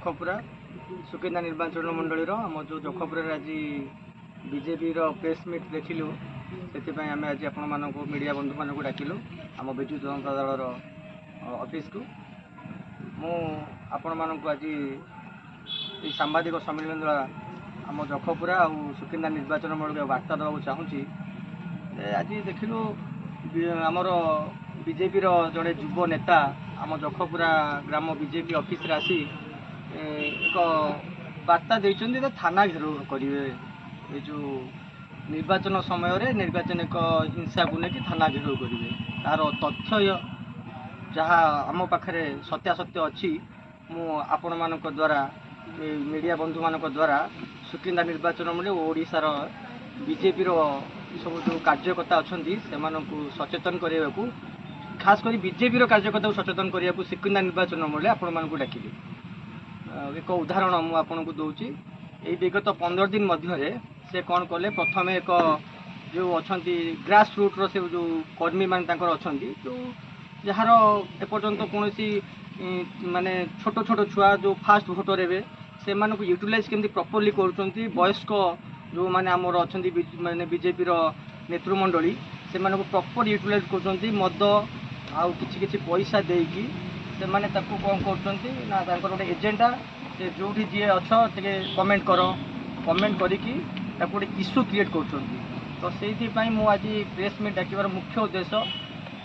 जखपुरा सुकिंदा निर्वाचन मंडल आम जो जखपुर आज बीजेपी प्रेस मीट देखिलु से आम आज आपण मानक मीडिया बंधु मानक डाकिलु आम विजु जनता दल ऑफिस को आपण मानक आज सांबादिक सम्मेलन द्वारा आम जखपुरा और सुकिंदा निर्वाचन मंडल वार्ता देवाक चाहूँगी। आज देखिलु आमर बीजेपी जड़े युव नेता आम जखपुरा ग्राम बीजेपी ऑफिस रे आसी एक वार्ता देइछन्ती थाना घेराव करेंगे ये जो निर्वाचन समय निर्वाचनिक हिंसा को लेकिन थाना घेराव करेंगे तार तथ्य जहाँ आम पाखे सत्यासत्य अच्छी आपण मान द्वारा मीडिया बंधु मान द्वारा सुकिंदा निर्वाचन में ओडिशार बीजेपी सब जो कार्यकर्ता अच्छा से सचेतन करने को खास कर बीजेपी कार्यकर्ता को सचेतन करने को सुकिंदा निर्वाचन में आपण मानक डाकिली। एक उदाहरण मुझे दूची ये विगत 15 दिन मध्य से कौन कले प्रथम एक जो अच्छा ग्रास रूट्र से जो कर्मी मान अच्छा जो जार एपर्यंत कौन माने छोट छोट छुआ जो फास्ट भोटर एवं से यूटिलाइज केमती प्रॉपर्ली करुँच वयस्क जो मैंने आमर अच्छा माने बीजेपी नेतृमंडली से प्रॉपर यूटिलाइज कर मद आउ किछि पैसा देकी से मैंने कौन कर गोटे एजेंडा से जो जी अच्छा कमेंट कर कमेंट करिकी गोटे इश्यू क्रिएट कर तो से आज प्रेस मीट डाकिबार मुख्य उद्देश्य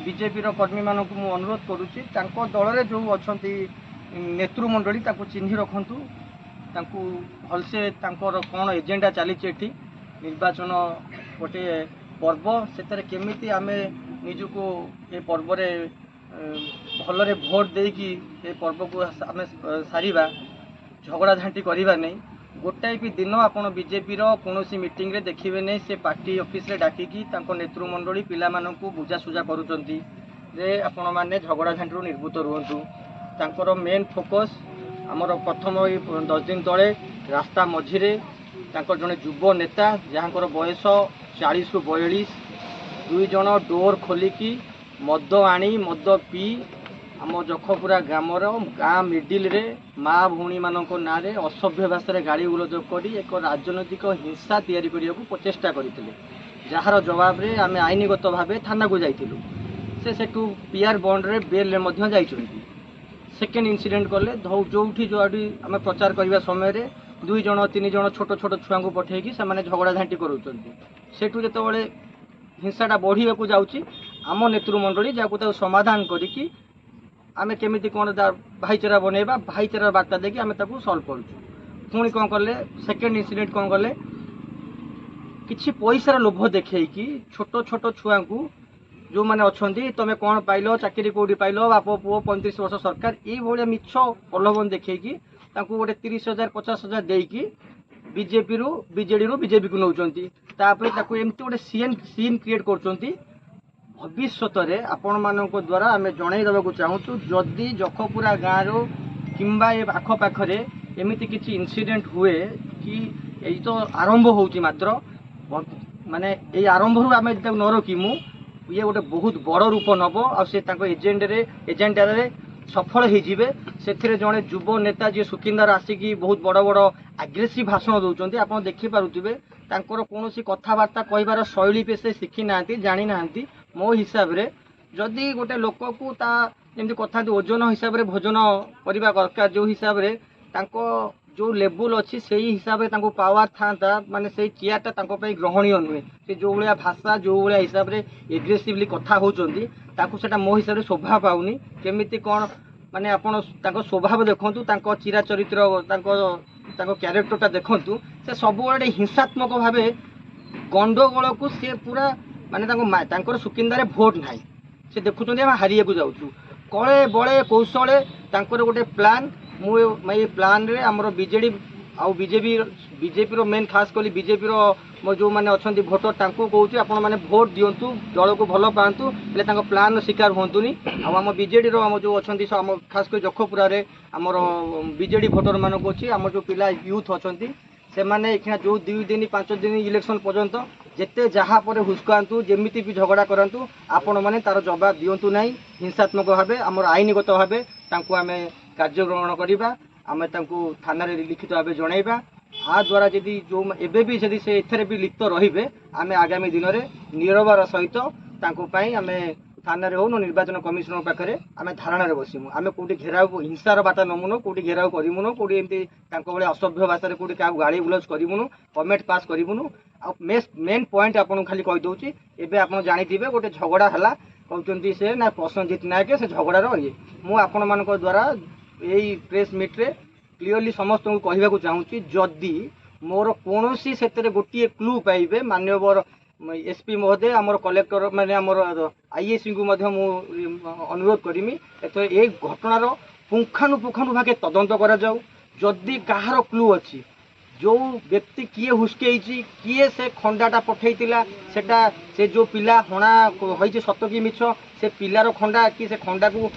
बीजेपी कर्मी मान अनुरोध करुच्ची दल में जो अच्छा नेतृमंडली चिन्ह रखु भलसे कौन एजेंडा चली निर्वाचन गोटे पर्व से केमी आम निजक ये पर्व भलरे भोट देकी ये पर्व को आम सारिबा झगड़ा झांटी करवा नहीं गोटाए भी दिन आपड़ बीजेपी कौन मीटिंग रे देखिए नहीं से पार्टी ऑफिस रे डाकिकी नेतृमंडली पिला मानकु बुझासुझा करुचंती जे आपण माने झगड़ा झांटी निर्भूत रुहतु तांकर मेन फोकस आमर प्रथम 10 दिन तले रास्ता मझिरे जड़े युव नेता जहाँकर बयस 40 ରୁ 42 दुई जन डोर खोलिकी मद आनी मद पी आम जखपुरा ग्रामर गाँ मिडिल रे माँ भौणी मान ना असभ्य भाषा गाड़ी गुलज कर एक राजनैतिक हिंसा तैयारी करने को प्रचेषा करते जार जवाब रे आम आईनगत भाव थाना को जाइलु से सेठू पीआर बंड रे बेल रे जाइछन्ती। सेकेंड इनसीडेंट कले जो आम प्रचार करने समय रे 2 जन 3 जन छोट छोट छुआ को पठेकी से झगड़ा झांटी करूँ जो हिंसाटा बढ़िया को जाऊँगी आम नेतृमंडली जहाँ समाधान करिकी आमे केमिति कौन भाईचारा बनैबा भाईचारा बार्ता देकी आमे ताकू सॉल्व करूँ। पुणी कौन कले सेकेंड इनसीडेंट कौन कले किछि पैसार लोभ देखैकी छोट छोट छुआ को जो मैंने अच्छा तुम कौन पाइल चाकरी कौटी पाइल बाप पुओ 35 वर्ष सरकार ये मिछ प्रलोभन देखैकी गोटे 30,000 50,000 देकी बीजेपी रु बीजेपी को नौचंती एमती गोटे सीन क्रिएट कर भविष्य आपण मानक द्वारा आम जन देवाक चाहूँ जदि जखपुरा गाँव किंबा ये आखपाखे एमती किसी इनसीडेंट हुए कि ये तो आरंभ होची मात्र माने ये आरंभ रू आम न रखीमु ये गोटे बहुत बड़ रूप नब एजेंडा सफल होजिबे से जड़े युव नेता जी सुकिंदार आसिकी बहुत बड़ बड़ आग्रेसिव भाषण दौरान आप देखिपे कौन कथबार्ता कहबार शैली पे से शिखी ना जानी ना मो हिसाब रे जदि गोटे लोक को जमी कथा ओजन हिसाब रे भोजन करने दरकार जो हिसाब रे जो लेवल अच्छी से हिसाब से पावर था माने से चेयरटा ग्रहणीय नुहे से जो भाया भाषा जो भाया हिसाब से एग्रेसिवली कथा होती मो हिसाब से शोभा पाऊनी केमिति कौन माने आपण स्वभाव देखु चिरा चरित्र क्यारेक्टरटा देखु से सब हिंसात्मक भाव गंडगोल को सी पूरा माने सुकिंदारे भोट ना से देखुं हारिया को जाऊँ कले बड़े कौशले गोटे प्लान ये प्लान रे आमर बीजेडी आउ बीजेपी मेन खास कर बीजेपी जो मैंने अच्छा भोटर कहूँ आपण मैंने भोट दिंतु दल को भल पातु हेल्ले प्लान शिकार हूँ आम बीजेडी आम जो अच्छा आम खास कर जखपुरा आमर बीजेडी भोटर मानक अच्छी आम जो पिला यूथ अच्छा से मैंने जो 2 दिन 5 दिन इलेक्शन पर्यंत जिते जहाँ पर हुस्कातु जमीती भी झगड़ा करूँ आपण मैंने तार जवाब दिंतु ना हिंसात्मक भाव आमर आईनगत भाव आम कार्य ग्रहण करवा आम थाना लिखित भाव जनइबा आ द्वारा जदि जो एबे भी जदि से एथरे भी लिप्त रहिबे आमे आगामी दिन में निरबार सहित आम थाना हो निर्वाचन कमिशनर पाखे आम धारणा बसमु आम कौटी घेराव हिंसार बाटा नमुनु कौटी घेराव करूनु कौटी एमती असभ्य भाषा कौटी क्या गाड़ी गुलज करूनु कमेंट पास करूनु आ मेन पॉइंट आपन खाली कहीदे एवं आप जाथे गोटे झगड़ा है कहते से ना प्रसन्नजीत नायक से झगड़ार ये मुझे मान द्वारा यही प्रेस मीट्रे क्लीयरली समस्त को कहवाक चाहूँगी जदि मोर कौन से गोटे क्लू पाइबे माननीय एसपी महोदय आमर कलेक्टर माने आमर आईएसी को अनुरोध करमी ए घटनार पुंखानुपुंखानु भागे तदंत करा जाऊ जदि कहार क्लू अच्छी जो व्यक्ति किए हुस्कई किए से खंडाटा पठेइतिला सेटा से जो पिला हणा होइछि सत कि मिछ से पिलार खंडा कि से खंडा को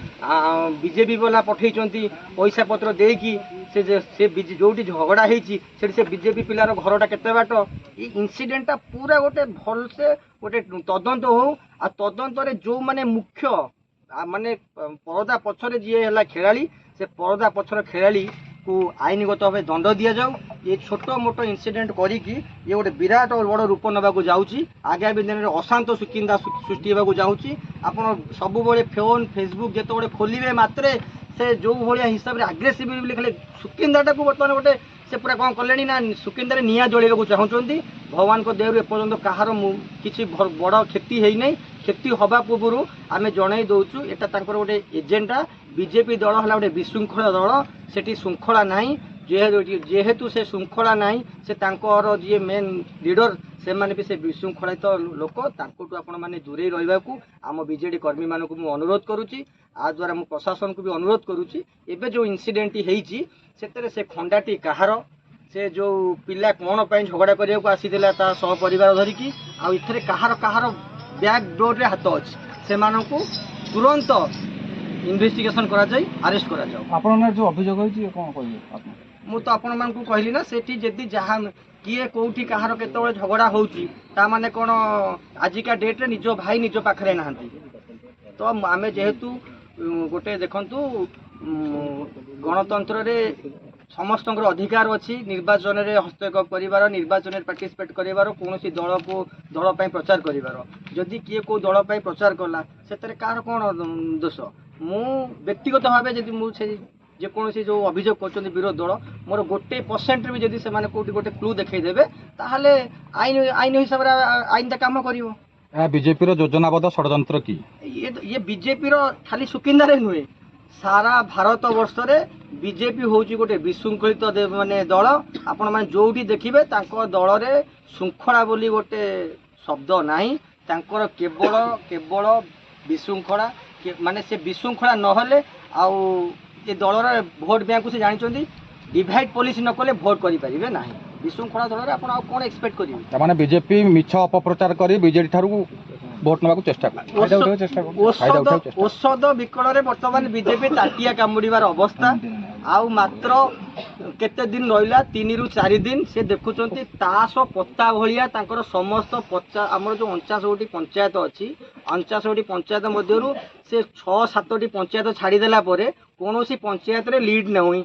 बीजेपी वाला पठेइचंती पैसा पत्र देकी से जोटी झगड़ा होइछि से बीजेपी पिलार घरटा केते बाट ई इंसिडेंटटा पूरा गोटे भल से गोटे तदंत हो आ तदंत रे जो माने मुख्य माने परदा पछरे जे हला खेलाड़ी से परदा पछर खेलाड़ी को आईनगत भाव दंड दि जाऊ ये छोट मोट इनसीडेंट करी ये गोटे विराट और बड़ रूप नवाक जाऊँगी आगामी दिन में अशांत सुकिंदा सृष्टि होगा जाऊँगी आपड़ सब फोन फेसबुक जिते खोलिए मात्रे से जो भाया हिसाब से आग्रेसिव खाली सुकिंदाटा को बर्तमान गोटे से पूरा कौन कले ना सुकिंदा निआ जलैया चाहूँगी भगवान को देहर एपर्यंत कहार किसी बड़ क्षति है नहीं क्षति हवा पूर्व आम जन दौचु यहाँ गोटे एजेंडा बीजेपी दल है गोटे विशृंखला दल सेठी श्रृंखला नहीं जेहेतु से श्रृंखला नहीं से जी मेन लीडर से माने भी से विशृंखलित लोक आपण मैंने दूरे रही आम बीजेडी कर्मी मान को अनुरोध करुच्ची आ द्वारा मु प्रशासन को भी अनुरोध करुच्ची एबे जो इनसीडेंट होती से खंडाटी कहार से जो पिला कौन पर झगड़ा करने को आसीला ता सह परिवार धरिकी आउ कहार कहार बैक डोर रे हाथ अच्छी से तुरंत इन्वेस्टिगेशन करा जाए अरेस्ट करा जाओ आपन जो अभियोग होई कोन कहलिए मु तो आपण मान को कहली ना सेठी जदी जहा किए कोठी कहार केतबे झगड़ा होउची ता माने कोन आजिका डेट रे निजो भाई निजो पाखरे नहांती तो आमे जेहेतु गोटे देखंतु गणतंत्र रे समस्त अधिकार अच्छी निर्वाचन में हस्तक्षेप कर निर्वाचन में पार्टिसिपेट कर कौन दल को दल पर प्रचार कर जदि किए को दल पर प्रचार कला से कार कौन दोष मु व्यक्तिगत भाव जब मुझे जेकोसी जो अभियोग कर विरोध दल मोर 1% भी जब से कौटी गोटे क्लू देखदेवे ताहले आईन आईन हिसाब से आईनटा कम कर बीजेपी योजनाबद्ध षड्यंत्र की ये बीजेपी खाली सुकिंदारे नुहे सारा भारत वर्ष रे बीजेपी हूँ गोटे विशृंखलित माने दल आपण मैंने जोटी देखिए दल रे श्रृंखला बोली गोटे शब्द नहीं केवल केवल विशृंखला माने से विशृंखला नहले आउ ये दल भोट बैंक से जानी डिवाइड पॉलिसी न कले भोट करें ना विशृंखला दल में आप कौन एक्सपेक्ट करेंगे बीजेपी मिछ अपप्रचार कर बीजेडी ठारू भोट नवा चेष्टा औषध विकल बर्तमान बीजेपी ताटिया कामुड़ार अवस्था आउ मात्र केते दिन रहा 3 ରୁ 4 दिन से देखुंट ताश पत्ता भाया समस्त आमर जो 49टी पंचायत अच्छी 49टी पंचायत मध्य से 6-7टी पंचायत छाड़देला कौन पंचायत रे लीड नहीं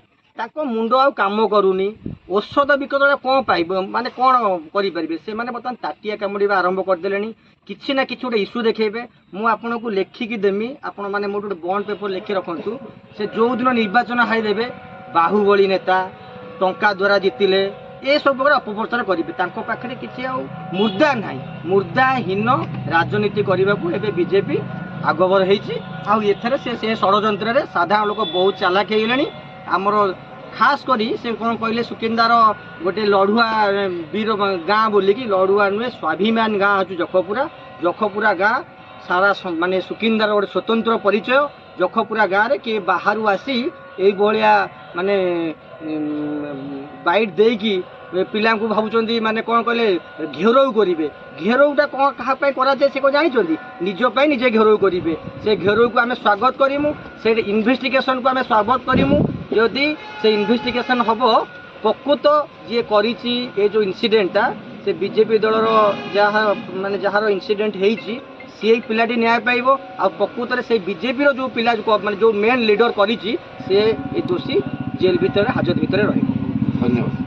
मुंड आ काम करूनी औषध विकल कौन पाइब माने कौन करें से माने बर्तमान ताटिया कामुड़ा आरंभ करदे किसी ना किसी गोटे इश्यू देखेबे मु आपन को लेखिकी देमी आपण माने मोटे बॉन्ड पेपर लिखि रखंतु से जो दिन निर्वाचन हाईदेवे बाहुबली नेता टंका द्वारा जीतिले ये सब अपप्रचार करेंगे पाखे किसी मुर्दा ना मुर्दाहीन राजनीति करने को बीजेपी आगबर होथर से षड्यंत्र साधारण लोक बहुत चालाक हो आमर खास करी से कौन कहले सुकिंदार गोटे लड़ुआ वीर गाँ बोलिकी लड़ुआ नुहे स्वाभिमान गाँ अच्छु जखपुरा गाँ सारा माने सुकिंदार गोटे स्वतंत्र परिचय जखपुरा गाँव में किए बाहर आसी ये माने बाइट देकी पिला भावुं माने कौन कहले घेरऊ करेंगे घेरऊटा कौन क्या कराए से जानते निजपाई निजे घेरऊ करेंगे से घेरऊ को आम स्वागत करूँ से इन्वेस्टिगेशन को आम स्वागत करूँ जदि से इन्वेस्टिगेशन हम प्रकृत जी कर जो इनसीडेंटा से बीजेपी दल जहाँ माने जार इनसीडेंट होती सी पिलाटी न्याय पाइब आ प्रकृत से बीजेपी जो पिला माने जो मेन लीडर करी से दोषी ଜେଲ୍ ଭିତରେ ହାଜତ ଭିତରେ ରହିବ। ଧନ୍ୟବାଦ।